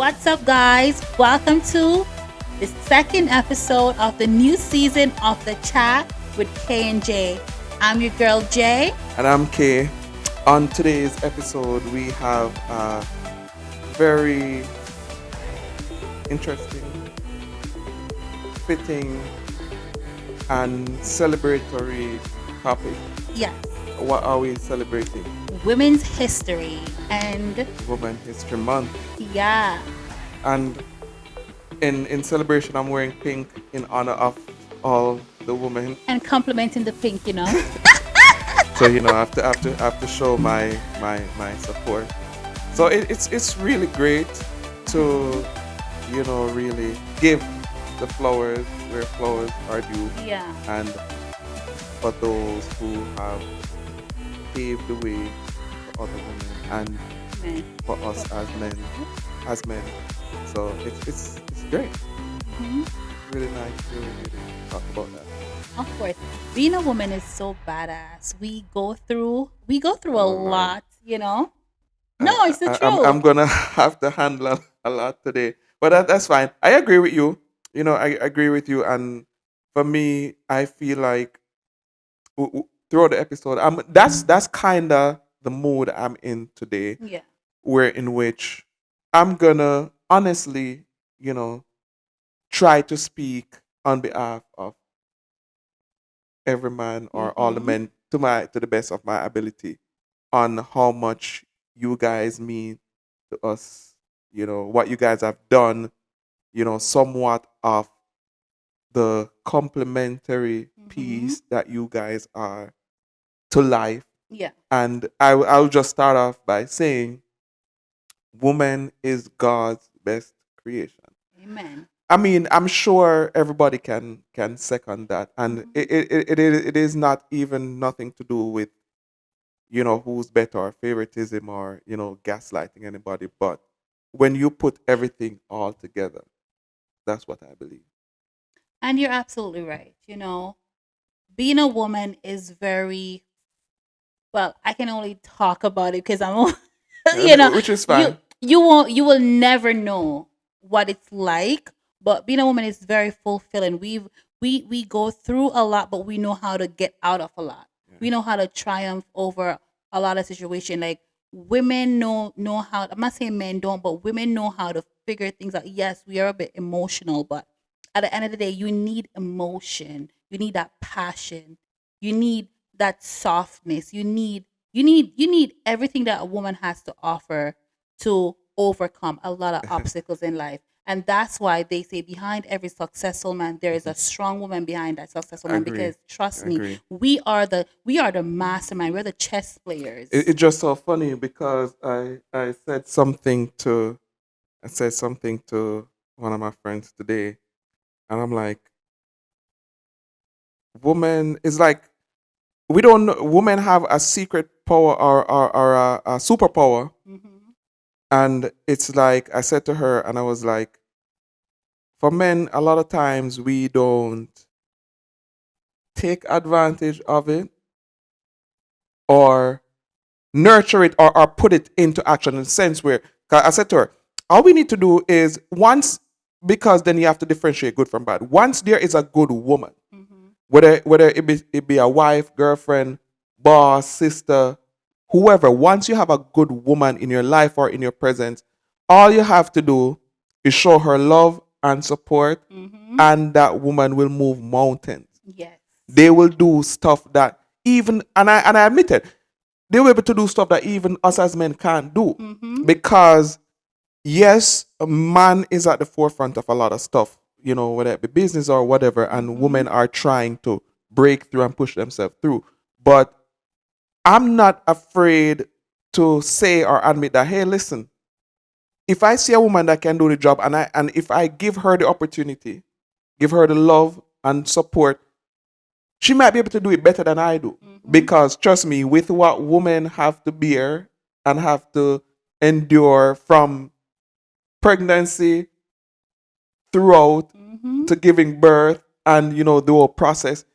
What's up, guys? Welcome to the second episode of the new season of The Chat with K and J. I'm your girl, Jay. And I'm Kay. On today's episode, we have a very interesting, fitting, and celebratory topic. Yes. What are we celebrating? Women's history and Women's History Month. yeah. And in celebration, I'm wearing pink in honor of all the women. And complimenting the pink, you know. So I have to show my support. So it's really great to really give the flowers where flowers are due, Yeah. and for those who have paved the way for other women and Man. for us as men. So it's great. Mhm. Really nice to really talk about that. Of course, being a woman is so badass. We go through a Oh, man. lot, you know. No, it's the truth. I'm gonna have to handle a lot today, but that's fine. I agree with you. I agree with you, and for me, I feel like throughout the episode, that's kind of the mood I'm in today, Yeah. where in which I'm gonna honestly, try to speak on behalf of every man or all the Mhm. men to the best of my ability on how much you guys mean to us, what you guys have done, somewhat of the complementary Mhm. piece that you guys are to life. Yeah. And I'll just start off by saying woman is God's best creation. Amen. I mean, I'm sure everybody can second that, and Mhm. it is not even nothing to do with who's better or favoritism or gaslighting anybody. But when you put everything all together, that's what I believe. And you're absolutely right. You know, being a woman is very well. I can only talk about it because I'm, you know, Which is you fine. you will never know what it's like. But being a woman is very fulfilling. We go through a lot, but we know how to get out of a lot. Yeah. We know how to triumph over a lot of situation. Like women know how. I'm not saying men don't, but women know how to figure things out. Yes, we are a bit emotional, but at the end of the day, you need emotion. You need that passion. You need that softness. You need everything that a woman has to offer to overcome a lot of obstacles in life. And that's why they say behind every successful man there is a strong woman behind that successful man, Agree. because trust me, Agree. we are the mastermind. We're the chess players. It's just so funny because I said something to one of my friends today, and I'm like, woman is like, we don't know, women have a secret power or a superpower, Hmm. and it's like I said to her, and I was like, for men, a lot of times we don't take advantage of it or nurture it, or put it into action, in the sense where 'cause I said to her, all we need to do is once, because then you have to differentiate good from bad. Once there is a good woman, Hmm. whether it be a wife, girlfriend, boss, sister, whoever, once you have a good woman in your life or in your presence, all you have to do is show her love and support, Hmm. and that woman will move mountains. Yes. They will do stuff that even, and I admit it, they were able to do stuff that even us as men can't do, Hmm. because yes, a man is at the forefront of a lot of stuff, whether it be business or whatever, and Hmm. women are trying to break through and push themselves through. But I'm not afraid to say or admit that, hey, listen, if I see a woman that can do the job, and if I give her the opportunity, give her the love and support, she might be able to do it better than I do. Hmm. Because trust me, with what women have to bear and have to endure from pregnancy throughout Hmm. to giving birth, and the whole process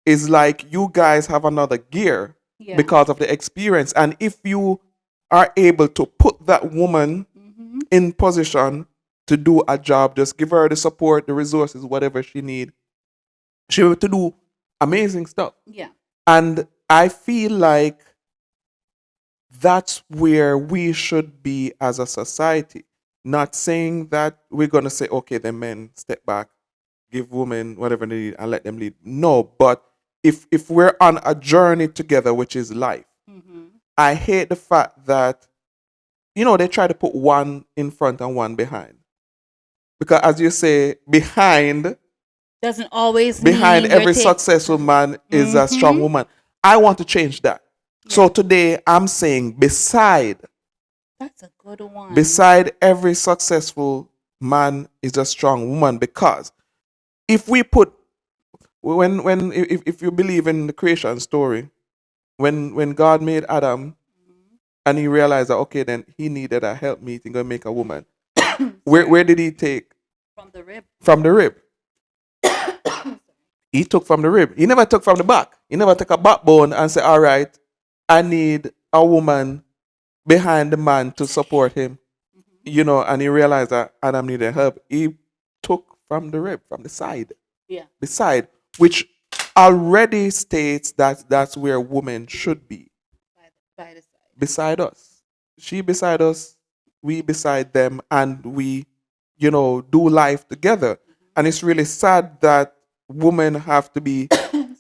is like you guys have another gear Yeah. because of the experience. And if you are able to put that woman Hmm. in position to do a job. Just give her the support, the resources, whatever she need. She will to do amazing stuff. Yeah. And I feel like that's where we should be as a society. Not saying that we're gonna say, okay, the men step back, give women whatever they need and let them lead. No, but if we're on a journey together, which is life, Mm-hmm. I hate the fact that they try to put one in front and one behind. Because as you say, Doesn't always behind mean you're every successful man is a strong Mm-hmm. woman. I want to change that. Yeah. So today I'm saying That's a good one. beside every successful man is a strong woman, because if we put when if you believe in the creation story, when God made Adam Mhm. and he realized that okay, then he needed a helpmeet and go make a woman. Sorry. Where did he take? From the rib. From the rib. He took from the rib. He never took from the back. He never took a backbone and said, all right, I need a woman behind the man to support him. Mhm. And he realized that Adam needed help. He took from the rib, from the side, Yeah. beside, which already states that that's where women should be, By the side. beside us. She beside us, we beside them, and we do life together. And it's really sad that women have to be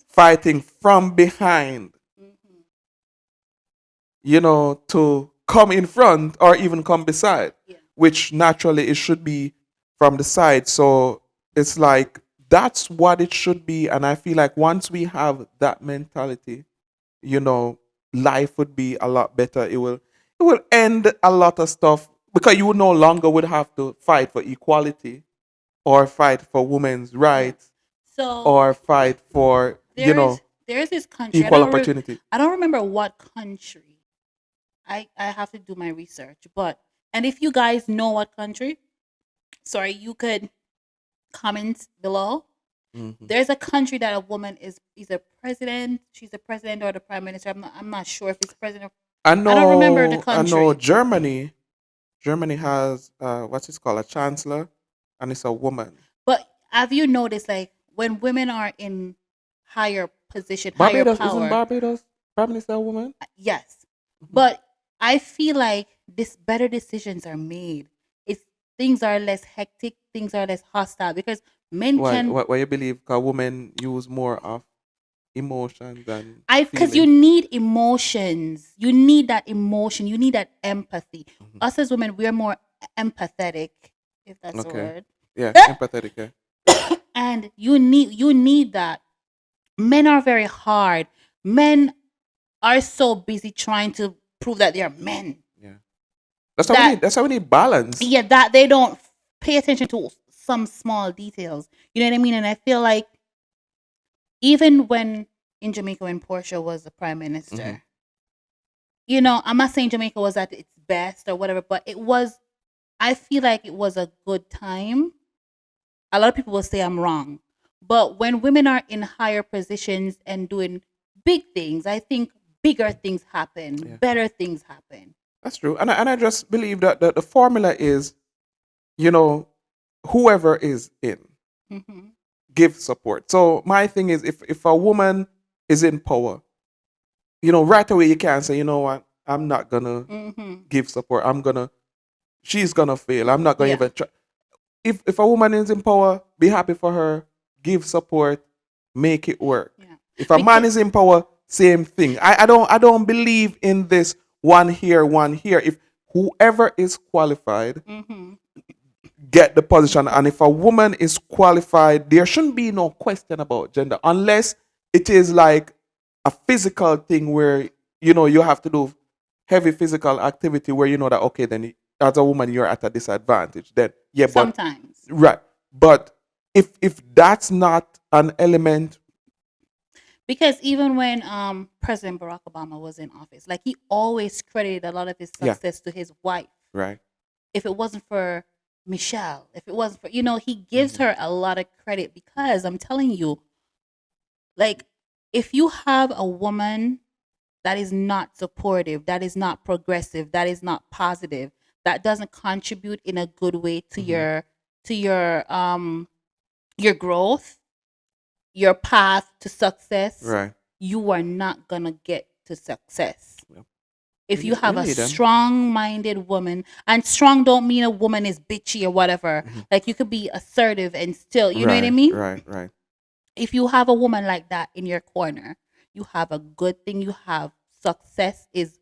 fighting from behind, Mhm. to come in front or even come beside, Yeah. which naturally it should be from the side. So it's like that's what it should be. And I feel like once we have that mentality, you know, life would be a lot better. It will end a lot of stuff because you no longer would have to fight for equality or fight for women's Yeah. rights So or fight for, there is this country. equal opportunity. I don't remember what country. I have to do my research. And if you guys know what country, sorry, you could comment below. Mhm. There's a country that a woman is either president, she's the president or the prime minister. I'm not sure if it's president. I don't remember the I know country. Germany. Germany has what's it called, a chancellor, and it's a woman. But have you noticed, like, when women are in higher position, higher Barbados, isn't power? Barbados prime minister a woman? Yes, Mhm. but I feel like this better decisions are made. It's Things are less hectic, things are less hostile because men Why? can. Why you believe? Because women use more of emotions and I Because you feeling. need emotions, you need that emotion, you need that empathy. Mhm. Us as women, we're more empathetic, if that's a Okay. word. Yeah, empathetic. Yeah. And you need that. Men are very hard. Men are so busy trying to prove that they are men Yeah. That's how we that need. That's how we need balance. yeah, that they don't pay attention to some small details. You know what I mean? And I feel like even when in Jamaica, when Portia was the prime Hmm. minister, I'm not saying Jamaica was at its best or whatever, but it was. I feel like it was a good time. A lot of people will say I'm wrong, but when women are in higher positions and doing big things, I think bigger things happen, Yeah, better things happen. that's true. And I just believe that the formula is, you know, whoever is in, Hmm. give support. So my thing is, if a woman is in power, right away you can't say, you know what, I'm not gonna Hmm. give support. She's gonna fail. I'm not gonna Yeah, even try. If a woman is in power, be happy for her, give support, make it work. yeah. If a man Because is in power, same thing. I don't believe in this one here, one here. If whoever is qualified hmm get the position, and if a woman is qualified, there shouldn't be no question about gender unless it is like a physical thing where you have to do heavy physical activity where you know that okay, then as a woman you're at a disadvantage, then yeah, but sometimes, right. But if that's not an element. because even when President Barack Obama was in office, like, he always credited a lot of his Yeah, success to his wife. right. If it wasn't for Michelle, if it wasn't for, he gives Hmm. her a lot of credit, because I'm telling you, like, if you have a woman that is not supportive, that is not progressive, that is not positive, that doesn't contribute in a good way to Mm-hmm. your growth, your path to success, Right. you are not gonna get to success. Yep. If you You have a need them. strong-minded woman, and strong don't mean a woman is bitchy or whatever. Mhm. Like you could be assertive and still, you know what I Right. mean? Right. Right. If you have a woman like that in your corner, you have a good thing. You have success is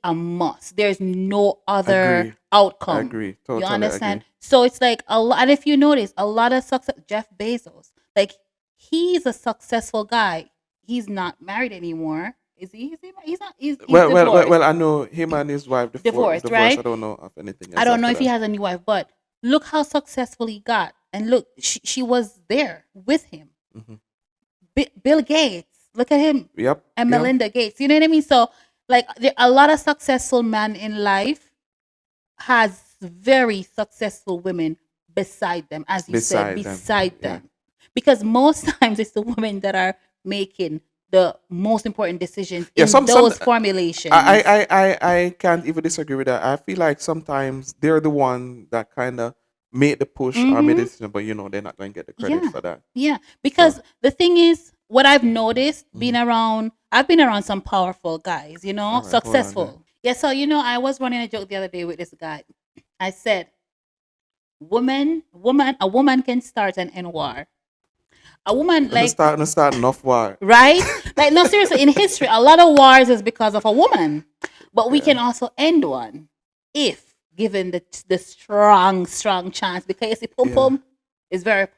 a must. There's no other Agree. I outcome. agree. You Totally understand? agree. So it's like a lot. And if you notice, a lot of success. Jeff Bezos, like he's a successful guy. He's not married anymore. Is he? Is he? He's not. He's Well, divorced. I know him and his wife Divorced, divorced. I right? don't know of anything I else don't know after if he that. has a new wife, but look how successful he got, and look, she was there with him. Hmm. Bill Gates, look at him, Yep. and Yep. Melinda Gates. You know what I mean? So, like, a lot of successful men in life has very successful women beside them, as you said, Beside them. beside Yeah. them, because most times it's the women that are making the most important decisions Yeah. in Some those I, formulations. I can't even disagree with that. I feel like sometimes they're the one that kind of made the push or made the Mm-hmm. decision, but they're not going to get the credit Yeah. for that. Yeah. So. Because the thing is, what I've noticed Mhm. I've been around some powerful guys, All right. Hold on there. successful. Yeah. So, I was running a joke the other day with this guy. I said, a woman can start an N war. A woman, And like, start enough war. right? Like, no, seriously, in history, a lot of wars is because of a woman. But we Yeah. can also end one if given the strong chance, because the pum Yeah. pum is very.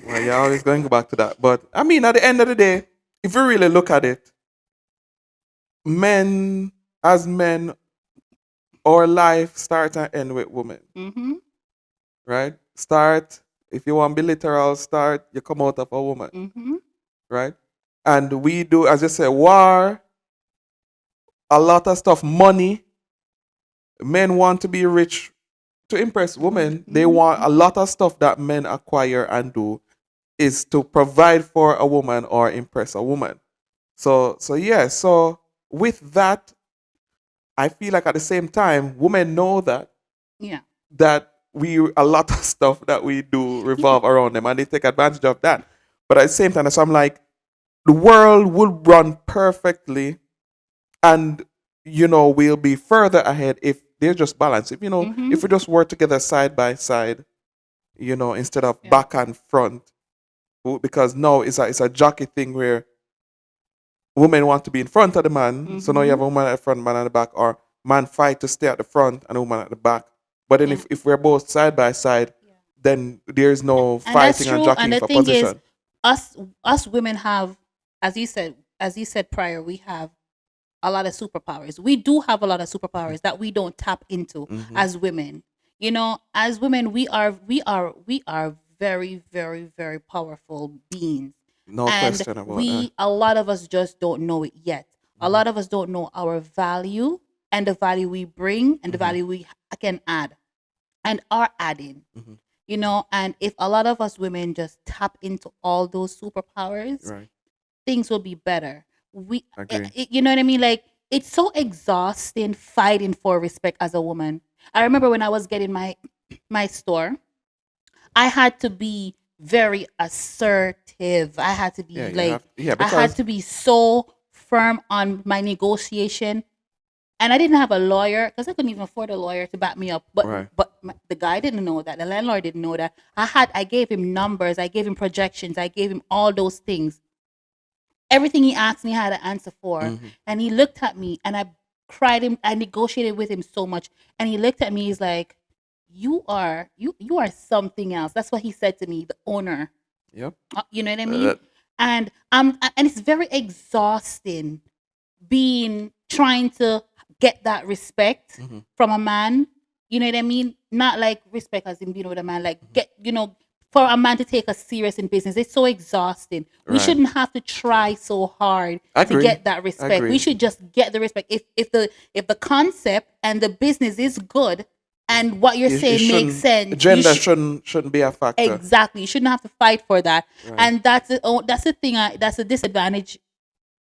Well, you're always going back to that. But I mean, at the end of the day, if you really look at it, men, as men, our life start and end with women, Mm-hmm. right? Start, if you want to be literal, start, you come out of a woman, Mm-hmm. right? And we do, as you say, war, a lot of stuff, money. Men want to be rich to impress women. They want a lot of stuff that men acquire and do is to provide for a woman or impress a woman. So yeah, so with that, I feel like at the same time, women know Yeah. that we a lot of stuff that we do revolve around them and they take advantage of that. But at the same time, so I'm like, the world would run perfectly and we'll be further ahead if they're just balanced. Mm-hmm. If we just work together side by side, instead of Yeah. back and front. Because now it's a jockey thing where women want to be in front of the man. So now you Mm-hmm. have a woman at the front, man at the back, or man fight to stay at the front and a woman at the back. But then Yeah. if we're both side by side, Yeah. then there's no And that's fighting and true. And jockeying the for thing is, position. us us women have, as you said prior, we have a lot of superpowers. We do have a lot of superpowers that we don't tap into Hmm. as women. As women, we are very, very, very powerful beings. No And question about that. a lot of us just don't know it yet. A Hmm. lot of us don't know our value and the value we bring and the Hmm. value we can add and are adding. Hmm. And if a lot of us women just tap into all those superpowers, Right. things will be better. Agree. You know what I mean? Like, it's so exhausting fighting for respect as a woman. I remember when I was getting my store, I had to be very assertive. I had to Yeah, be you like, have. Yeah, I had because to be so firm on my negotiation. And I didn't have a lawyer because I couldn't even afford a lawyer to back me up. But right. the guy didn't know that. The landlord didn't know that. I gave him numbers. I gave him projections. I gave him all those things. Everything he asked me, I had an answer for. Hmm. And he looked at me, and I cried him. I negotiated with him so much, and he looked at me. He's like, "You are something else." That's what he said to me, the owner. Yep. You know what I mean? That, And it's very exhausting being trying to get that respect hmm. from a man. You know what I mean? Not like respect as in being with a man, like Hmm. for a man to take us serious in business. It's so exhausting. We Right. shouldn't have to try so hard to Agree. get that respect. We Agree. should just get the respect. If the concept and the business is good and what you're It saying makes shouldn't. sense, you Gender should. shouldn't be a factor. Exactly. You shouldn't have to fight for that. Right. And that's the thing. That's a disadvantage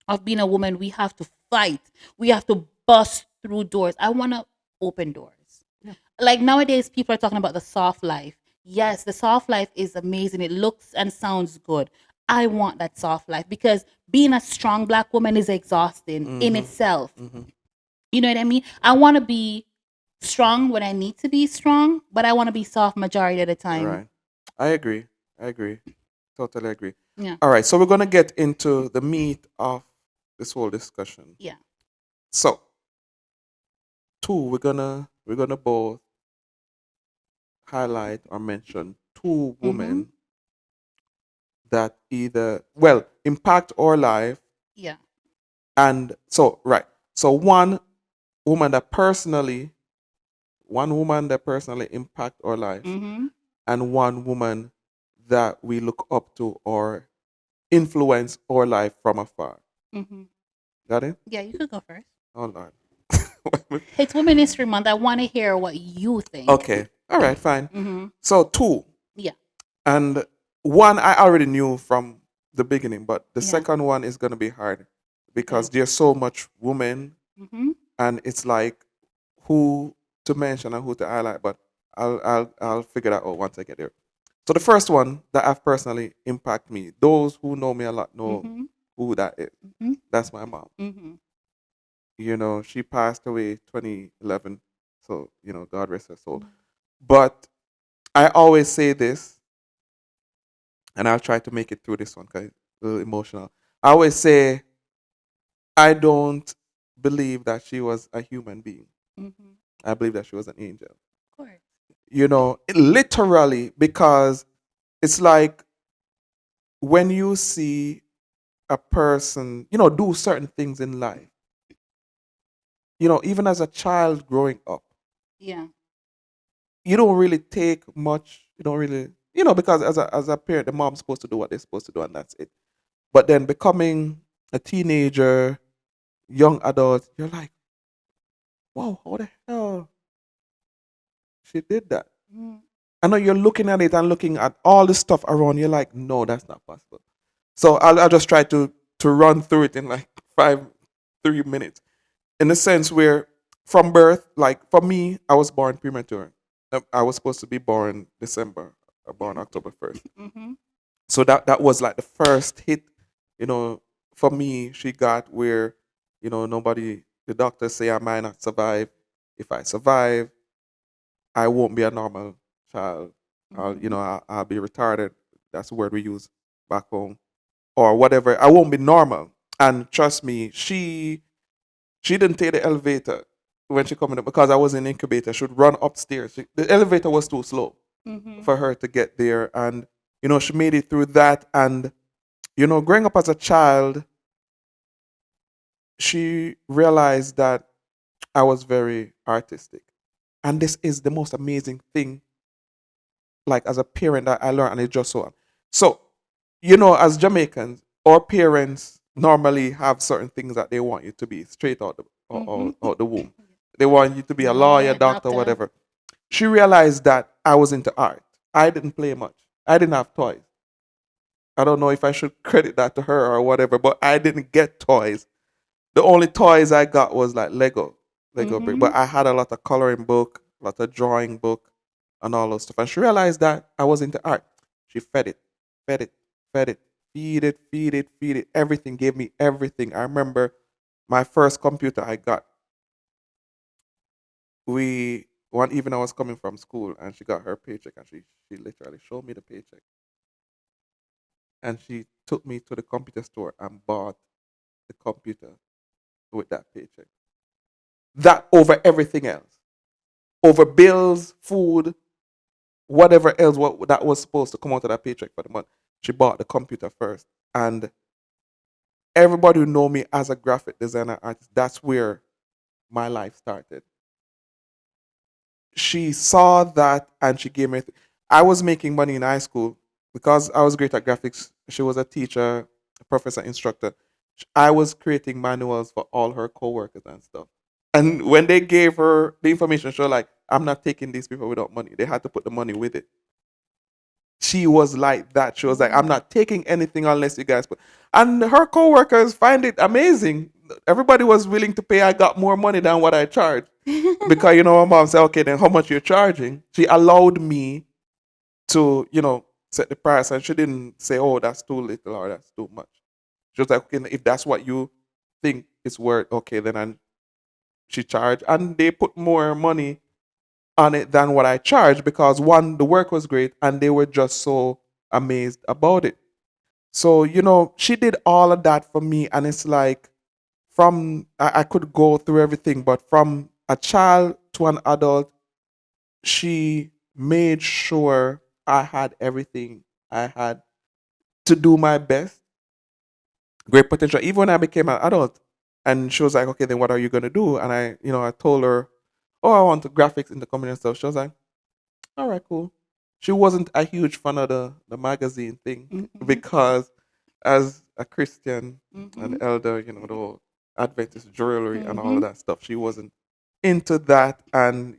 of being a woman. We have to fight. We have to bust through doors. I wanna. open doors. Yeah. Like nowadays, people are talking about the soft life. Yes, the soft life is amazing. It looks and sounds good. I want that soft life because being a strong black woman is exhausting in Mm-hmm. itself. Mm-hmm. You know what I mean? I want to be strong when I need to be strong, but I want to be soft majority of the time. Right. I agree. I agree. Totally agree. Yeah. All right. So we're gonna get into the meat of this whole discussion. Yeah. So two, we're gonna both highlight or mention two Mm-hmm. women that either well impact our life, Yeah. and so right. So woman that personally one woman that personally impact our life, Mm-hmm. and one woman that we look up to or influence our life from afar. Mm-hmm. Got it? Yeah, you could go first. Oh Lord. It's Women History Month. I want to hear what you think. Okay. All right, fine. Mm-hmm. So two. Yeah. And one I already knew from the beginning, but the Yeah. second one is gonna be hard Okay. because there's so much women, Mm-hmm. and it's like who to mention and who to highlight, but I'll figure that out once I get there. So the first one that have personally impact me, those who know me a lot know Mm-hmm. who that is. Mm-hmm. That's my mom. Mm-hmm. She passed away 2011, so God rest her soul. But I always say this, and I'll try to make it through this one because it's a little emotional. I always say I don't believe that she was a human being. Mm-hmm. I believe that she was an angel. Of course. Literally, because it's like when you see a person, do certain things in life, even as a child growing up, Yeah. you don't really take much, you don't really, because as a parent, the mom's supposed to do what they're supposed to do, and that's it. But then becoming a teenager, young adult, you're like, wow, how the hell she did that? Mm-hmm. I know you're looking at it and looking at all the stuff around. You're like, no, that's not possible. So I'll just try to run through it in like 3 minutes. In the sense where from birth, like for me, I was born premature. I was supposed to be born December. I born October 1st. Mm-hmm. So that was like the first hit, you know, for me. She got where, nobody. The doctors say I might not survive. If I survive, I won't be a normal child. I'll be retarded. That's the word we use back home, or whatever. I won't be normal. And trust me, she didn't take the elevator when she coming up because I was in incubator. She would run upstairs. The elevator was too slow Mm-hmm. for her to get there, and she made it through that. And growing up as a child, she realized that I was very artistic, and this is the most amazing thing. Like as a parent, that I learned, and it's just so. So, as Jamaicans, our parents normally have certain things that they want you to be straight out Mm-hmm. out the womb. They want you to be a lawyer, Lawyer, doctor, doctor. whatever. She realized that I was into art. I didn't play much. I didn't have toys. I don't know if I should credit that to her or whatever, but I didn't get toys. The only toys I got was like Lego brick. Mm-hmm. But I had a lot of coloring book, a lot of drawing book, and all those stuff. And she realized that I was into art. She fed it, fed it, feed it, feed it, feed it. Everything, gave me everything. I remember my first computer I got. One evening I was coming from school and she got her paycheck and she literally showed me the paycheck. And she took me to the computer store and bought the computer with that paycheck. That over everything else. Over bills, food, whatever else that was supposed to come out of that paycheck for the month. She bought the computer first. And everybody who know me as a graphic designer artist, that's where my life started. She saw that and she gave me. I was making money in high school because I was great at graphics. She was a teacher, a professor, instructor. I was creating manuals for all her coworkers and stuff. And when they gave her the information, she was like, "I'm not taking these people without money. They had to put the money with it." She was like that. She was like, "I'm not taking anything unless you guys put." And her coworkers find it amazing. everybody was willing to pay. I got more money than what I charged because my mom said, okay, then how much you're charging? She allowed me to set the price, and she didn't say, oh, that's too little or that's too much. She was like, okay, if that's what you think it's worth, okay, then she charged, and they put more money on it than what I charged because one, the work was great, and they were just so amazed about it. So she did all of that for me, and it's like from I could go through everything, but from a child to an adult, she made sure I had everything I had to do my best. Great potential. Even when I became an adult, and she was like, "Okay, then what are you gonna do?" And I told her, "Oh, I want to graphics in the company and stuff." She was like, "All right, cool." She wasn't a huge fan of the magazine thing Mhm. because, as a Christian, an Mhm. elder, the whole Adventist jewelry and all of Mhm. that stuff, she wasn't into that, and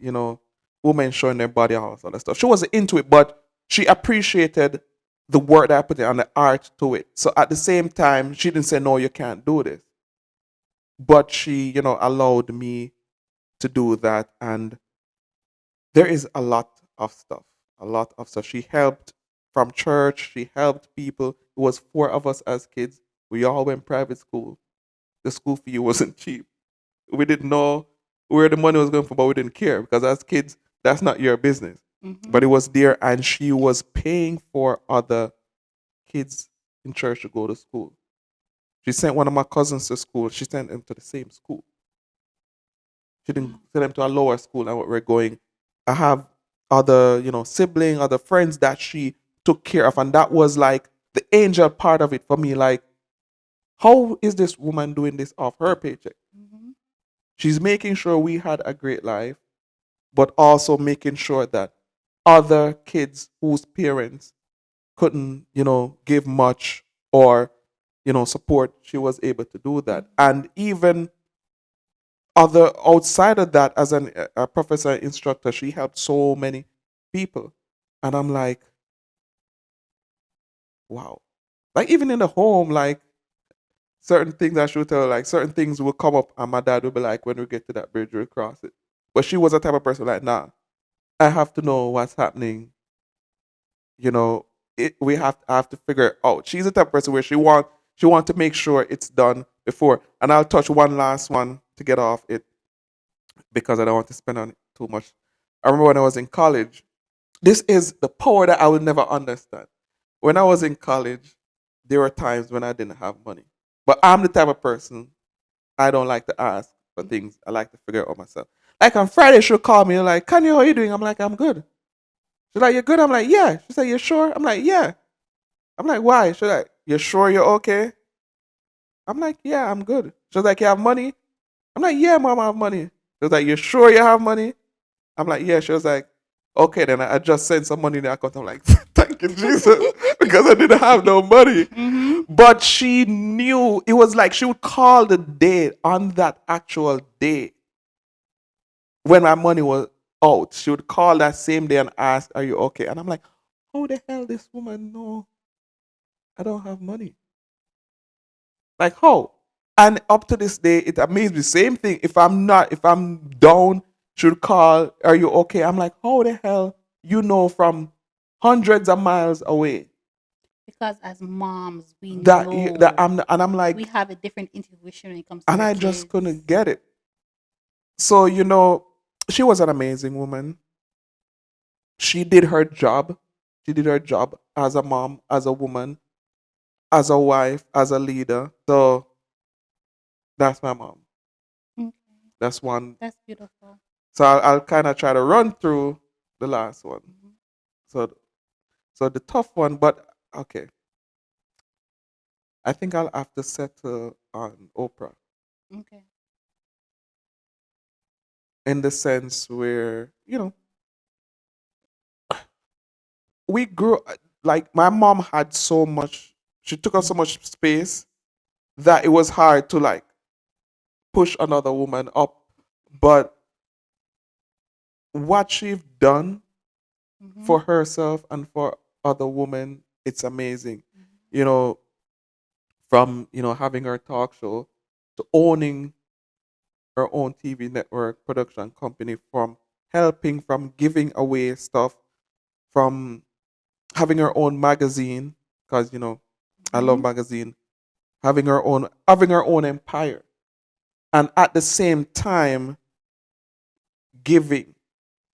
women showing their body, all that stuff. She wasn't into it, but she appreciated the work that I put in and the art to it. So at the same time, she didn't say no, you can't do this, but she allowed me to do that, and there is a lot of stuff. She helped from church. She helped people. It was four of us as kids. We all went private school. The school fee wasn't cheap. We didn't know where the money was going from, but we didn't care because as kids, that's not your business. But Mhm. it was there, and she was paying for other kids in church to go to school. She sent one of my cousins to school. She sent him to the same school. She didn't Wow. send him to a lower school than what we're going. I have other, sibling, other friends that she took care of, and that was like the angel part of it for me. Like, how is this woman doing this off her paycheck? Mhm. She's making sure we had a great life, but also making sure that other kids whose parents couldn't, give much or, support, she was able to do that. Mhm. And even other outside of that, as a professor and instructor, she helped so many people. And I'm like, wow. Like even in the home, like certain things I should tell her, like certain things will come up and my dad will be like, when we get to that bridge, we'll cross it. But she was the type of person like, nah, I have to know what's happening. You know, I have to figure it out. She's the type of person where she want to make sure it's done before. And I'll touch one last one to get off it because I don't want to spend on it too much. I remember when I was in college, this is the power that I will never understand. When I was in college, there were times when I didn't have money. But I'm the type of person, I don't like to ask for things. I like to figure it out myself. Like on Friday, she'll call me like, Kanye, how are you doing? I'm like, I'm good. She's like, you're good? I'm like, yeah. She's like, you sure? I'm like, yeah. I'm like, why? She's like, you sure you're okay? I'm like, yeah, I'm good. She's like, you have money? I'm like, yeah, mom, I have money. She was like, you sure you have money? I'm like, yeah. She was like, okay, then I just sent some money in the account. I'm like, thank you, Jesus, because I didn't have no money. Mhm. But she knew it was like she would call the day on that actual day when my money was out. She would call that same day and ask, are you okay? And I'm like, how the hell this woman know I don't have money? Like how? And up to this day, it amazes me. Same thing. If I'm down, should call. Are you okay? I'm like, how the hell you know from hundreds of miles away Because as moms, we that know I'm we like, have a different intuition when it comes to and our I just kids. couldn't get it. So she was an amazing woman. She did her job. She did her job as a mom, as a woman, as a wife, as a leader. So that's my mom. Okay. That's one. That's beautiful. So I'll kind of try to run through the last one. Mhm. So so the tough one, but okay. I think I'll have to settle on Oprah Okay. in the sense where we grew like my mom had so much. She took up so much space that it was hard to like push another woman up. But what she's done Mhm. for herself and for other women, it's amazing. Mhm. You know, from having her talk show. to owning her own TV network production company, from helping, from giving away stuff, from having her own magazine, because I love Mhm. magazine, having her own empire, and at the same time giving,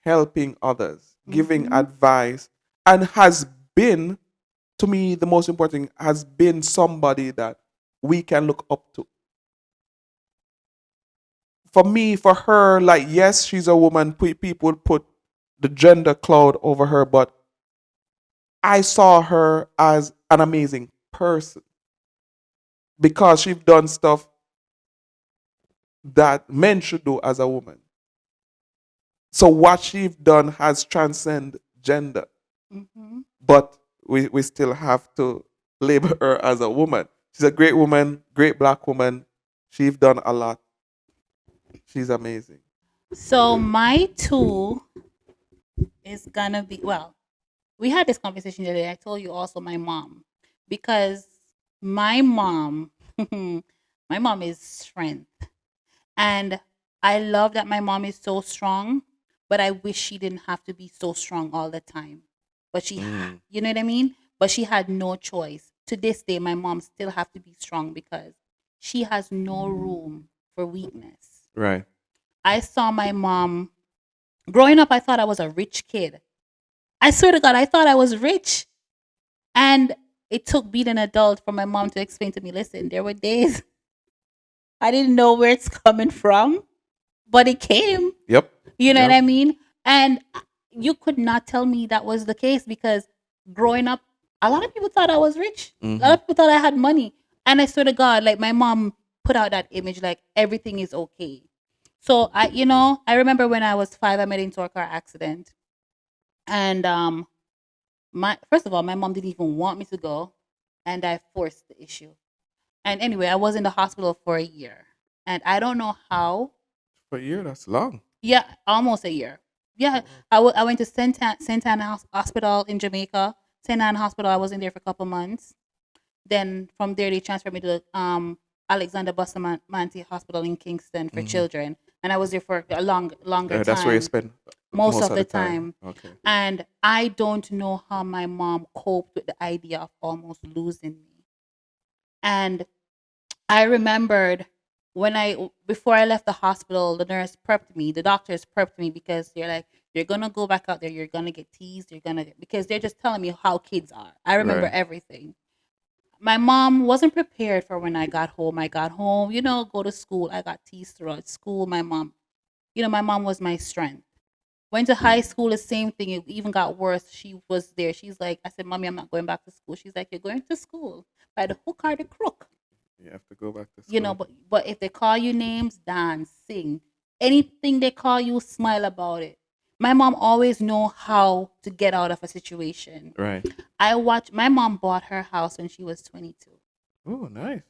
helping others, giving Mhm. advice, and has been, to me, the most important thing, has been somebody that we can look up to. For me, for her, like, yes, she's a woman. People put the gender cloud over her, but I saw her as an amazing person because she's done stuff that men should do as a woman. So what she's done has transcended gender, Mhm. but we still have to label her as a woman. She's a great woman, great black woman. She's done a lot. She's amazing. So my two is gonna be, well, we had this conversation the other day. I told you also my mom, because my mom, my mom is strength, and I love that my mom is so strong. But I wish she didn't have to be so strong all the time. But Mm, you know what I mean. But she had no choice. To this day, my mom still have to be strong because she has no room for weakness. right. I saw my mom growing up. I thought I was a rich kid. I swear to God, I thought I was rich. And it took being an adult for my mom to explain to me, listen, there were days I didn't know where it's coming from, but it came. Yep. You know what Yep. I mean? And you could not tell me that was the case because growing up, a lot of people thought I was rich. A lot Hmm. of people thought I had money. And I swear to God, like my mom put out that image like everything is okay. So I remember when I was 5, I met into a car accident. And my first of all, my mom didn't even want me to go, and I forced the issue. And anyway, I was in the hospital for a year, and I don't know how. For a year, that's long. Yeah, almost a year. Yeah, Oh, I went to Saint Anne Hospital in Jamaica. Saint Anne Hospital. I was in there for a couple months. Then from there, they transferred me to Alexander Bustamante Hospital in Kingston for hmm. children, and I was there for a longer That's where you time, spend most most of of the the time. time. Okay. And I don't know how my mom coped with the idea of almost losing me. And I remembered when before I left the hospital, the nurse prepped me, the doctors prepped me because they're like, you're gonna go back out there, you're gonna get teased, because they're just telling me how kids are. I remember Right. everything. My mom wasn't prepared for when I got home. I got home, go to school. I got teased throughout school. My mom was my strength. Went to high school, the same thing. It even got worse. She was there. She's like, I said, Mommy, I'm not going back to school. She's like, you're going to school by the hook or the crook. You have to go back to school. But if they call you names, dance, sing, anything they call you, smile about it. My mom always know how to get out of a situation. Right. My mom bought her house when she was 22. Oh, nice.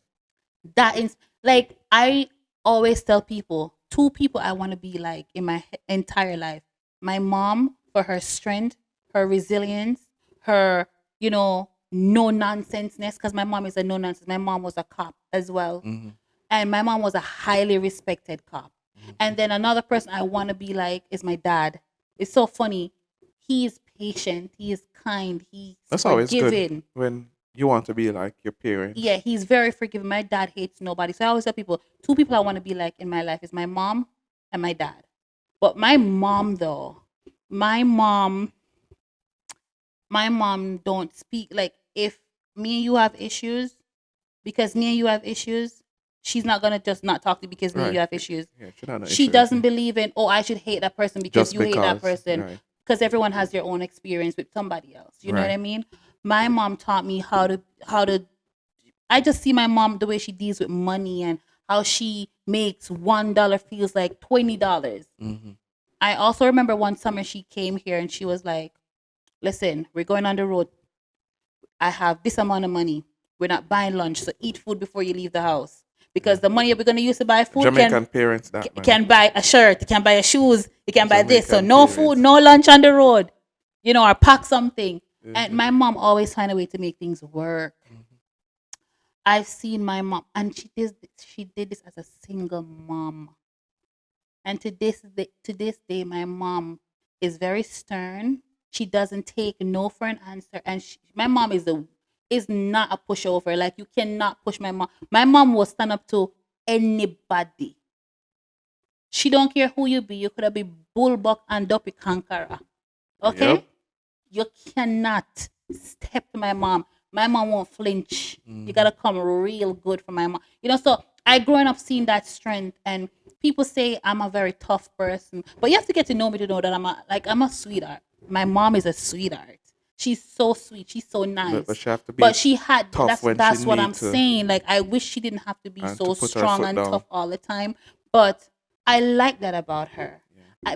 That is like, I always tell people, two people I want to be like in my entire life. My mom for her strength, her resilience, her, no nonsenseness, because my mom is a no nonsense. My mom was a cop as well, Hmm. and my mom was a highly respected cop. Hmm. And then another person I want to be like is my dad. It's so funny. He is patient, he is kind, he's That's always good forgiving. when you want to be like your Yeah, parents. he's very forgiving. My dad hates nobody. So I always tell people, two people I want to be like in my life is my mom and my dad. But my mom though, my mom, my mom don't speak like, if me and you have issues, because me and you have issues, she's not gonna just not talk to you because me and Right. you have issues. Yeah, should have no She issue with doesn't you. believe in, oh, I should hate that person because Just you hate that because. person, Right. because everyone has their own experience with somebody else. You know what Right. I mean? My mom taught me how to I just see my mom, the way she deals with money and how she makes $1 feels like $20. Hmm. I also remember one summer she came here and she was like, listen, we're going on the road. I have this amount of money. We're not buying lunch, so eat food before you leave the house. Because Yeah. the money we're gonna use to buy food Jamaican parents, that man. can buy a shirt, can buy a shoes, you can buy this. So Jamaican no food, parents. no lunch on the road, or pack something. And Hmm. my mom always find a way to make things work. Hmm. I've seen my mom, and she did this as a single mom. And to this day, my mom is very stern. She doesn't take no for an answer. And my mom is not a pushover. Like, you cannot push my mom. My mom will stand up to anybody. She don't care who you be. You could have been Bullbuck and Duppy Conqueror. Yep. Okay? You cannot step to my mom. My mom won't flinch. You gotta come real good for my mom. So I growing up seeing that strength, and people say I'm a very tough person, but you have to get to know me to know that I'm a sweetheart. My mom is a sweetheart. She's so sweet. She's so nice. But she have to be But she had tough that's when that's she what need I'm to, saying. Like, I wish she didn't have to be and so to put her strong foot and down. tough all the time. But I like that about her.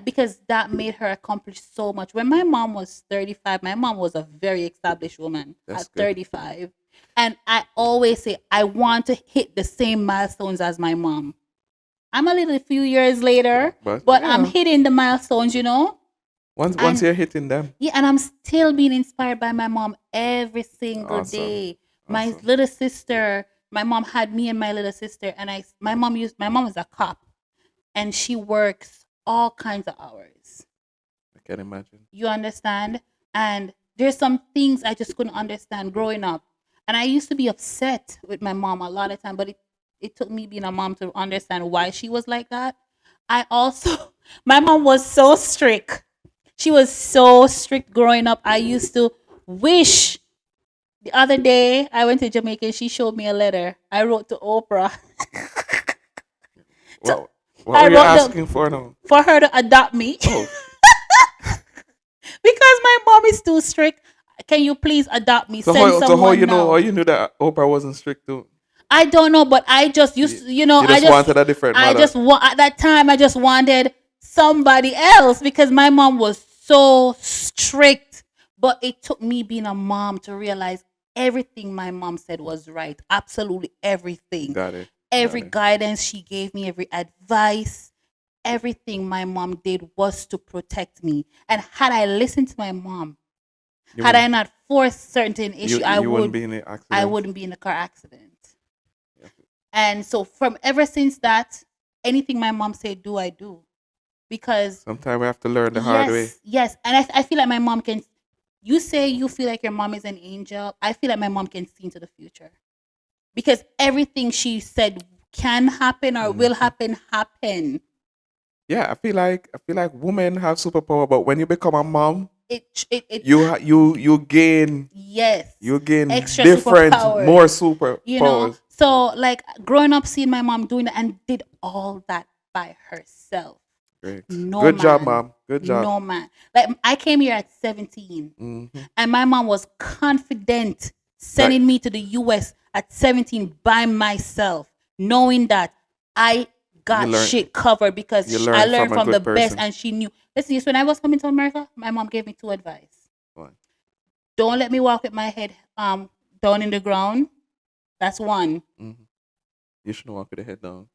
Because that made her accomplish so much. When my mom was 35, my mom was a very established woman That's at good. 35. And I always say, I want to hit the same milestones as my mom. I'm a little few years later, But but I'm yeah, hitting the milestones, once And you're hitting them, yeah, and I'm still being inspired by my mom every single awesome, day. My awesome. little sister, my mom had me and my little sister, and my mom is a cop, and she works all kinds of hours. I can imagine. You understand? And there's some things I just couldn't understand growing up. And I used to be upset with my mom a lot of time, but it took me being a mom to understand why she was like that. I also, my mom was so strict. She was so strict growing up. I used to wish. The other day, I went to Jamaica and she showed me a letter I wrote to Oprah. So What I were you wrote asking for now? for her to adopt me. Oh, Because my mom is too strict. Can you please adopt me? so Send how someone how now. you knew that Oprah wasn't strict too? I don't know, but I just used You, to, you just wanted a different I mother. just want at that time. I just wanted somebody else because my mom was so strict. But it took me being a mom to realize everything my mom said was right. Absolutely everything. Got it. Every Got it. guidance she gave me, every advice, everything my mom did was to protect me. And had I listened to my mom, You had I wouldn't not forced certain issue, you wouldn't be in an I accident. wouldn't be in a car accident. Yeah. And so from ever since that, anything my mom said, do I do? Because Sometimes we have to learn the hard way. yes, and I feel like my mom can. You say you feel like your mom is an angel. I feel like my mom can see into the future because everything she said can happen or will Mhm. happen. Yeah, I feel like women have superpower, but when you become a mom, It you gain yes, extra different more superpowers. superpowers. So like growing up, seeing my mom doing that and did all that by herself. Great. No Good job, man. mom. Good job. No man. Like I came here at 17 Hmm. and my mom was confident That sending me to the US at 17 by myself, knowing that I you got learn shit covered because you I learn learned from a from the good best person. and she knew. Listen, yes, when I was coming to America, my mom gave me two advice. One. Don't let me walk with my head down in the ground. That's one. Mhm. You should walk with the head down.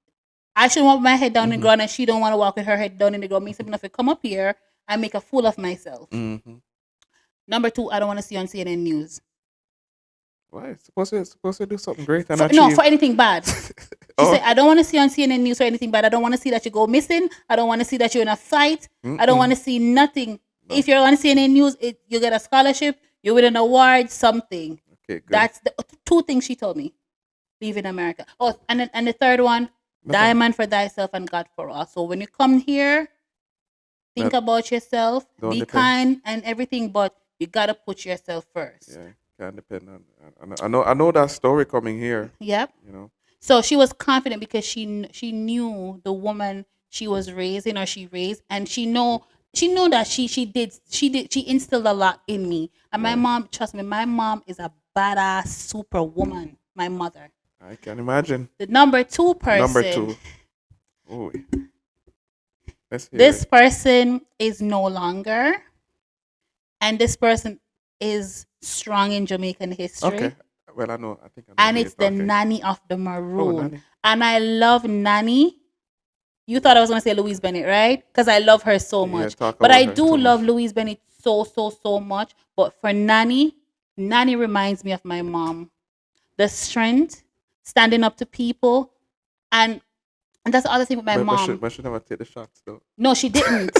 I should walk with my head down in the Hmm. ground and she don't want to walk with her head down in the ground. Means enough to come up here and make a fool of myself. Hmm. Number two, I don't want to see you on CNN news. Why? Supposed to do something great and No, for achieve. anything bad. She said, Oh. I don't want to see you on CNN news or anything bad. I don't want to see that you go missing. I don't want to see that you're in a fight. I don't want Mm-mm. to see nothing. No. If you're on CNN news, you get a scholarship, you win an award, something. Okay. Good. That's the two things she told me. Leave in America. Oh, and the third one, Nothing. diamond for thyself and God for all. So when you come here, think No, about yourself, don't be depend. kind and everything, but you gotta put yourself first. Yeah. Can't depend on. I know that story coming here. Yep. You know. So she was confident because she knew the woman she was raising or she raised, and she knew that she instilled a lot in me. And my Yeah. mom, trust me, my mom is a badass superwoman. My mother. I can imagine. The number two Number person. two. Oh, let's hear This it. person is no longer, and this person is strong in Jamaican history. Okay. Well, I know. I think I know And who you're it's the talking. nanny of the Oh, maroon. Nanny. And I love Nanny. You thought I was gonna say Louise Bennett, right? Because I love her so Yeah. much. Talk But about I her do too love much. Louise Bennett so much. But for Nanny, Nanny reminds me of my mom. The strength, standing up to people, and that's the other thing with my mom. But she never take the shots though. No, she didn't.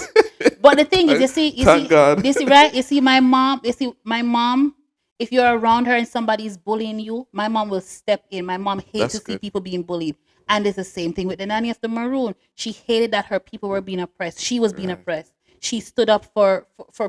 But the thing is, Thank God. you see, right? You see, my mom. If you're around her and somebody's bullying you, my mom will step in. My mom hates That's to see good. people being bullied, and it's the same thing with the nanny of the maroon. She hated that her people were being oppressed. She was being Right. oppressed. She stood up for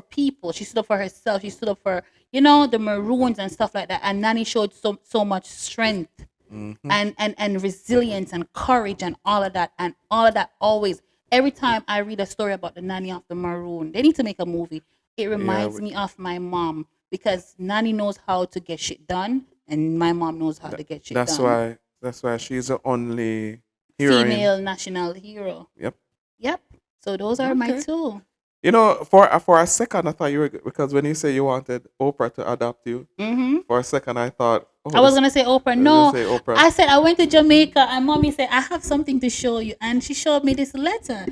people. She stood up for herself. She stood up for the maroons and stuff like that. And nanny showed so much strength Mm-hmm. and resilience and courage and all of that always. Every time I read a story about the nanny of the maroon, they need to make a movie. It Yeah. reminds me of my mom because nanny knows how to get shit done and my mom knows how to get shit That's done. why. That's why she's the only heroine. Female national hero. Yep. Yep. So those are my Okay. two. You know, for a second, I thought you were because when you say you wanted Oprah to adopt you, Mm-hmm. for a second I thought, oh, I was gonna say Oprah. I was gonna No, say Oprah. I said I went to Jamaica and mommy said I have something to show you, and she showed me this letter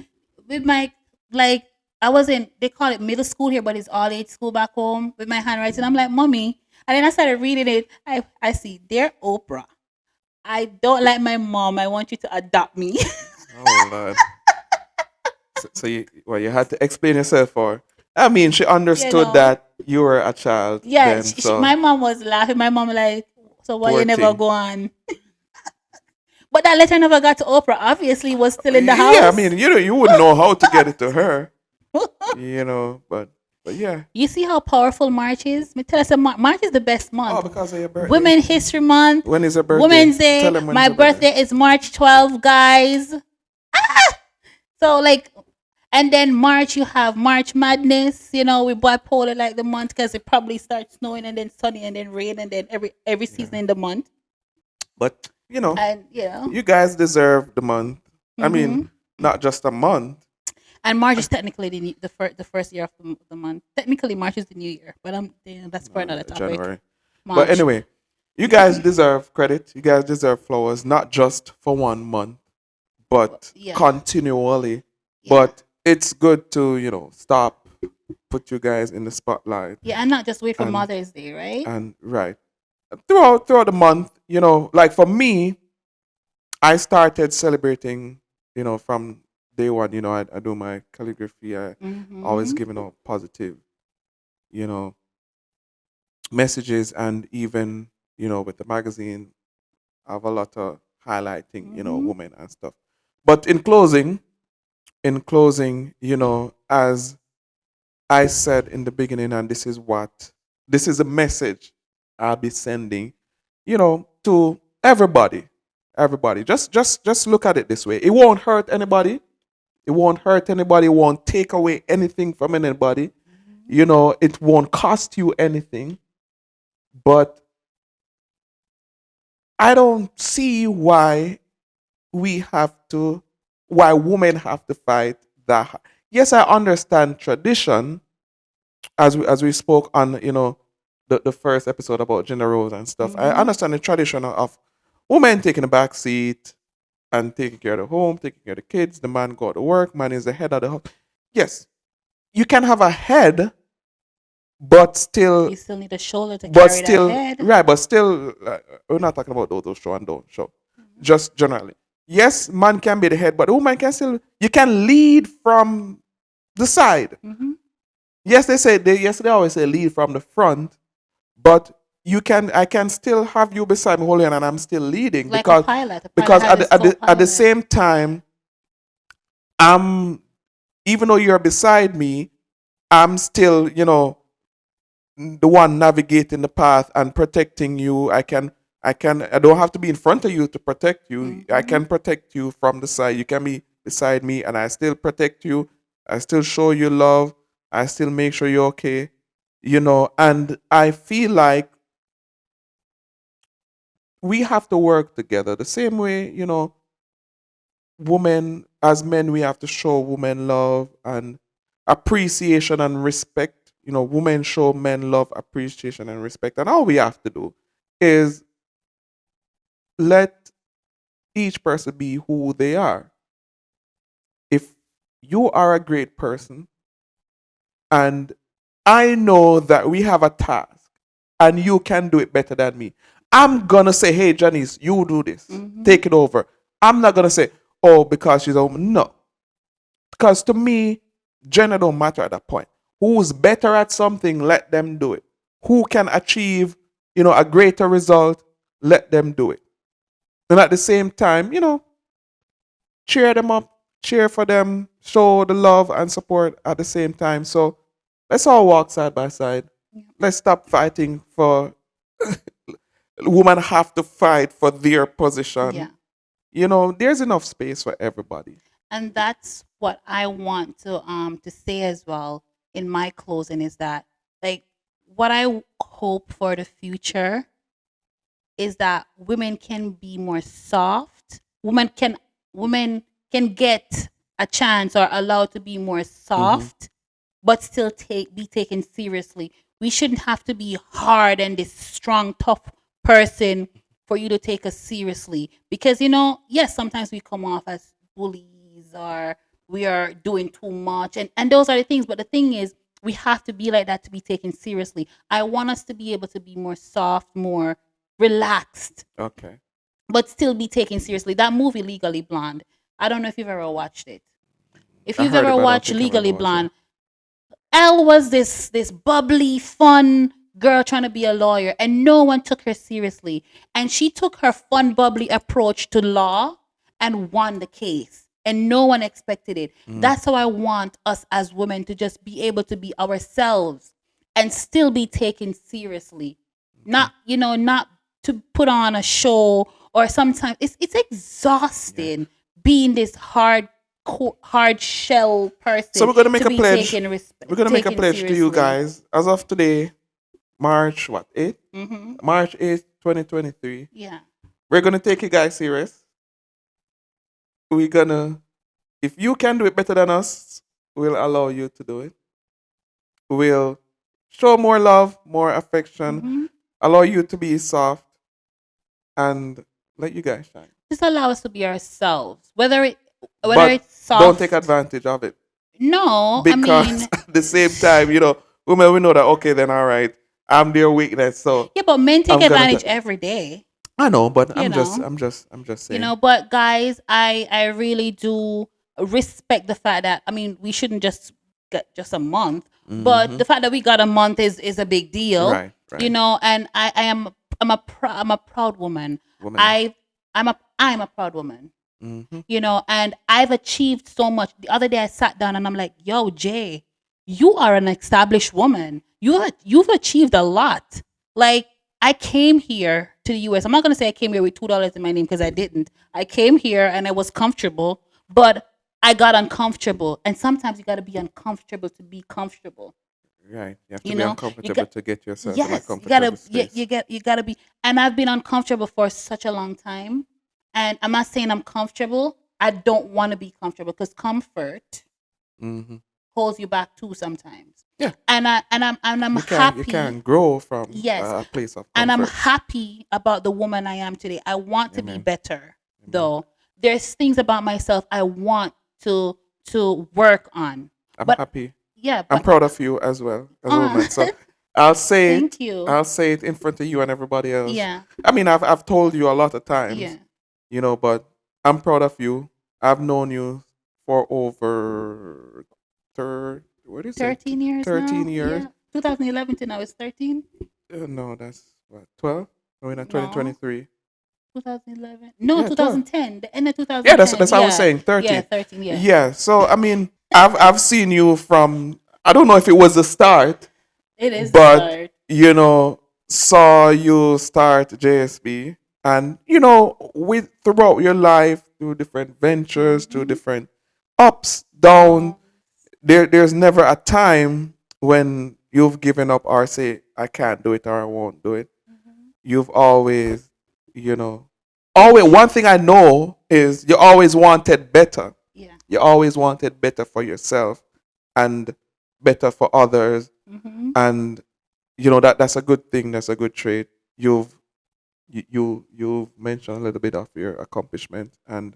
with my like I was in they call it middle school here, but it's all age school back home with my handwriting. I'm like, mommy, and then I started reading it. I see, dear Oprah, I don't like my mom. I want you to adopt me. Oh Lord. So you had to explain yourself for her. I mean, she you understood know. that you were a child Yeah, then, so my mom was laughing. My mom like, so why poor you never thing. go on? But that letter never got to Oprah. Obviously, it was still in the Yeah, I house. mean, you wouldn't know how to get it to her, but yeah. You see how powerful March is? Me tell us, March is the best Oh, month. because of your birthday. Women History Month, When is her birthday? Women's Day. Tell him when is My her birthday. birthday is March 12, guys. So like, and then March you have March Madness. We bipolar like the month because it probably starts snowing and then sunny and then rain and then every season Yeah. in the month. But And you guys deserve the month. I hmm mean, not just a month. and March is technically the first year of the month. Technically, March is the new year, but that's for another topic. January. But March. anyway, you guys deserve credit. You guys deserve flowers, not just for 1 month, but Yeah. continually. Yeah. But it's good to, stop, put you guys in the spotlight. Yeah, and not just wait for And Mother's Day, right? and right. Throughout the month, like for me, I started celebrating, from day one. I do my calligraphy. I always Mm-hmm. giving out positive, you know, messages, and even, with the magazine, I have a lot of highlighting, Mm-hmm. women and stuff. But in closing, as I said in the beginning, and this is a message I'll be sending, to everybody. Everybody. Just look at it this way. It won't hurt anybody. It won't hurt anybody. It won't take away anything from anybody. It won't cost you anything. But I don't see we have to why women have to fight that. Yes, I understand tradition, as we spoke on, the first episode about gender roles and stuff. I Mm-hmm. understand the tradition of women taking the back seat and taking care of the home, taking care of the kids. The man go to work. Man is the head of the house. Yes, you can have a head, but still, You still need a shoulder to carry that head. right. But still, we're not talking about those show and don't show. Just generally, yes, man can be the head, but the woman can still. You can lead from the side. Mm-hmm. Yes, they always say lead from the front, but I can still have you beside me holding and I'm still leading, Like a because pilot. A pilot because has his at the co-pilot. same time, I'm even though you're beside me, I'm still, the one navigating the path and protecting you. I don't have to be in front of you to protect you. I Mm-hmm. can protect you from the side. You can be beside me and I still protect you. I still show you love. I still make sure you're okay. And I feel like we have to work together the same way, women as men, we have to show women love and appreciation and respect. Women show men love, appreciation, and respect. And all we have to do is let each person be who they are. If you are a great person, and I know that we have a task and you can do it better than me, I'm gonna say, hey Janice, you do this. Mm-hmm. Take it over. I'm not gonna say, oh, because she's a woman. No. Because to me, gender don't matter at that point. Who's better at something, let them do it. Who can achieve, a greater result, let them do it. And at the same time, cheer them up, cheer for them, show the love and support at the same time. So let's all walk side by side. Yeah. Let's stop fighting for women have to fight for their position. Yeah. There's enough space for everybody. And that's what I want to say as well in my closing is that, like, what I hope for the future is that women can be more soft. Women can get a chance or allowed to be more Mm-hmm. soft, but still be taken seriously. We shouldn't have to be hard and this strong, tough person for you to take us seriously. Because yes, sometimes we come off as bullies or we are doing too much, and those are the things. But the thing is, we have to be like that to be taken seriously. I want us to be able to be more soft, more relaxed, Okay. but still be taken seriously. That movie Legally Blonde. I don't know if you've ever watched it. If I you've heard it, ever but I don't watched think I've ever Legally watched it. Blonde, Elle was this bubbly, fun girl trying to be a lawyer, and no one took her seriously. And she took her fun, bubbly approach to law and won the case. And no one expected it. Mm. That's how I want us as women to just be able to be ourselves and still be taken seriously. Okay. Not to put on a show, or sometimes it's Yeah. exhausting being this hard shell So person we're gonna make to a be pledge. We're gonna make a taken pledge to you seriously. guys. As of today, March what 8th? Mm-hmm. March 8th, 2023. Yeah. We're gonna take you guys serious. We're gonna, if you can do it better than us, we'll allow you to do it. We'll show more love, more affection, Mm-hmm. allow you to be soft, and let you guys shine. Just allow us to be ourselves, whether But it's don't take soft. advantage of it. No, I Because mean, at the same time, women, we know that, okay, then all right, I'm their weakness, so yeah, but men take I'm gonna. advantage every day. I know, but You know, I'm just saying. But guys, I really do respect the fact that, I mean, we shouldn't just get just a month, but Hmm. the fact that we got a month is a big deal. Right, right. And I'm a proud woman. Woman. I'm a proud woman. Hmm. And I've achieved so much. The other day I sat down and I'm like, yo, Jay, you are an established woman. You've achieved a lot. Like, I came here to the US. I'm not gonna say I came here with $2 in my name, because I didn't. I came here and I was comfortable, but I got uncomfortable. And sometimes you gotta be uncomfortable to be comfortable. Right. You have to You be know? You uncomfortable got to get yourself in a Yes, you comfortable gotta space. you gotta be. And I've been uncomfortable for such a long time. And I'm not saying I'm comfortable. I don't want to be comfortable, because comfort Hmm. holds you back too sometimes. Yeah. And I'm You happy. can grow from Yes. a place of And I'm comfort. happy about the woman I am today. I want to be Amen. better, Amen. though. There's things about myself I want to work on. I'm But happy. yeah, I'm but proud of you as well as a woman. So I'll say it. thank you. I'll say it in front of you and everybody else. Yeah. I mean, I've told you a lot of times, Yeah. but I'm proud of you. I've known you for over what is it? 13 years 13 now. years. Yeah. 2011 to now is 13. No, that's what 12. We're in No. 2023. 2011. No, Yeah, 12. 2010. The end of 2010. Yeah, that's what I was saying. 13. Yeah, 13. Yeah. Yeah. So I mean, I've seen you from. I don't know if it was the start, It is the but start. saw you start JSB, and with throughout your life, through different ventures, through Mhm. different ups, down. There's never a time when you've given up or say I can't do it or I won't do it. Mhm. You've always, always, one thing I know is you always wanted better. Yeah. You always wanted better for yourself and better for others, Mhm. and that's a good thing. That's a good trait. You've mentioned a little bit of your accomplishment, and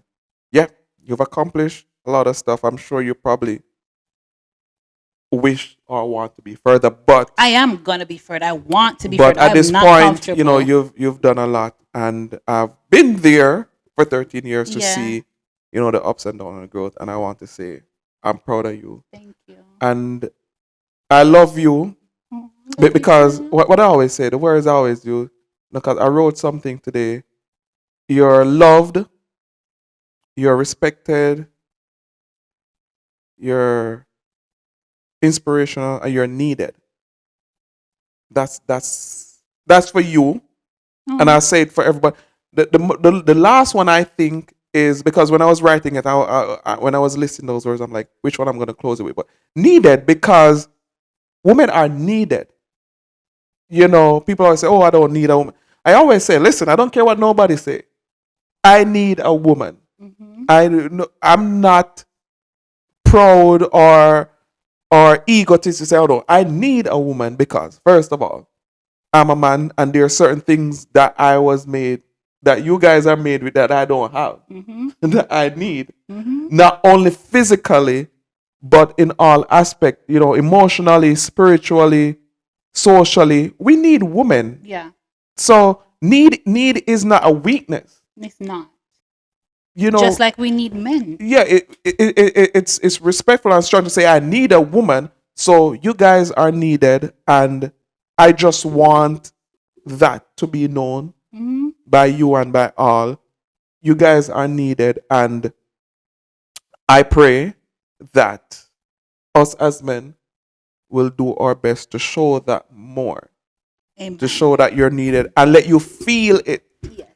yeah, you've accomplished a lot of stuff. I'm sure you probably wish or want to be further, but I am gonna be further. I want to be but further. at I'm this not point, you know, comfortable. you've done a lot, and I've been there for 13 years to Yeah. see, you know, the ups and downs and growth, and I want to say I'm proud of you, Thank you. and I love you Oh, I love you because too. what I always say, the words I always do, because I wrote something today. You're loved, you're respected, you're inspirational, and you're needed. That's for you, and Oh. I say it for everybody. The last one I think is because when I was writing it, when I was listing those words, I'm like, which one I'm going to close it with? But needed, because women are needed. You know, people always say, "Oh, I don't need a woman." I always say, "Listen, I don't care what nobody say. I need a woman. Mm-hmm. I'm not proud or egotist to say, "Oh no, I need a woman," because first of all, I'm a man, and there are certain things that I was made, that you guys are made with, that I don't have, Mm-hmm. that I need, Mm-hmm. not only physically, but in all aspect. You know, emotionally, spiritually, socially. We need women. Yeah. So need is not a weakness. It's not. You Just know, like we need men. yeah, it's respectful and strong to say I need a woman. So you guys are needed, and I just want that to be known Mm-hmm. by you and by all. You guys are needed, and I pray that us as men will do our best to show that more, to Amen. show that you're needed, and let you feel it. Yes.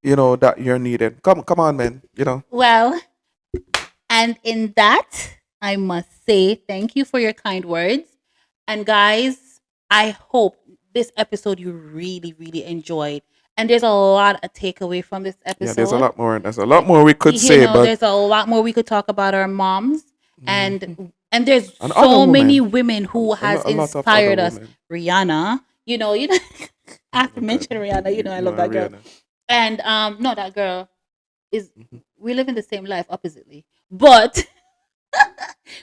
You know that you're needed. Come on, man. You know. Well, and in that, I must say thank you for your kind words. And guys, I hope this episode you really, really enjoyed. And there's a lot of takeaway from this Yeah, there's a episode. lot more. There's a lot more we could You say, know, but there's a lot more we could talk about our moms. And there's and other so many women, women who has a lot of other inspired us. women. Rihanna, you know, I have to Okay. mention Rihanna. You know, I You love are that girl. Rihanna. And no, that girl is we live in the same life oppositely. But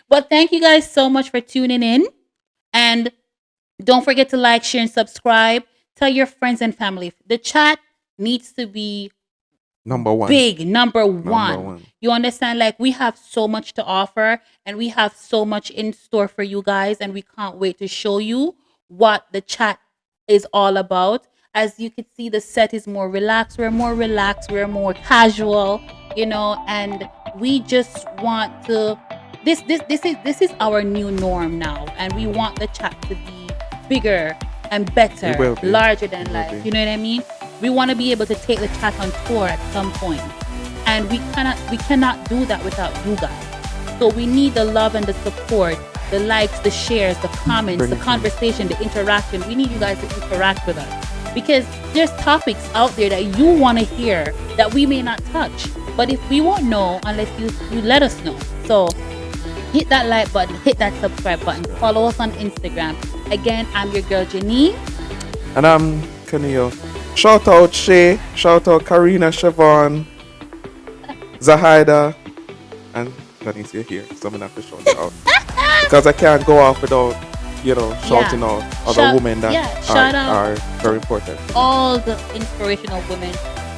but thank you guys so much for tuning in. And don't forget to like, share, and subscribe. Tell your friends and family. The chat needs to be Number one. big, number Number one. one. You understand? Like, we have so much to offer, and we have so much in store for you guys, and we can't wait to show you what the chat is all about. As you can see, the set is more relaxed. We're more relaxed. We're more casual, and we just want to. This is our new norm now, and we want the chat to be bigger and better, It will be. larger than It will life. be. You know what I mean? We want to be able to take the chat on tour at some point, and we cannot do that without you guys. So we need the love and the support, the likes, the shares, the comments, Bring the it on. conversation, the interaction. We need you guys to interact with us, because there's topics out there that you want to hear that we may not touch, but if we won't know unless you let us know. So hit that like button, hit that subscribe button, follow us on Instagram. Again, I'm your girl Janine. And I'm Kaneo. Shout out Shay. Shout out Karina, Siobhan, Zahida, and Janice, you're here. So I'm gonna have to shout you out because I can't go off without, shouting out other women that shout out are very important. all the inspirational women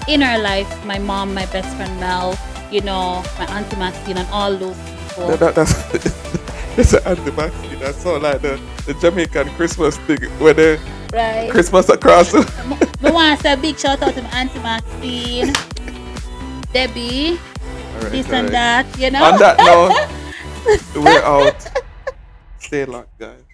in our life. My mom, my best friend Mel, my auntie Maxine, and all those people. That's an anti-maxi. That's so like the Jamaican Christmas thing where the Right. Christmas across. I want to say a big shout out to my auntie Maxine, Debbie, this and that. On that note, we're out. Stay locked, guys.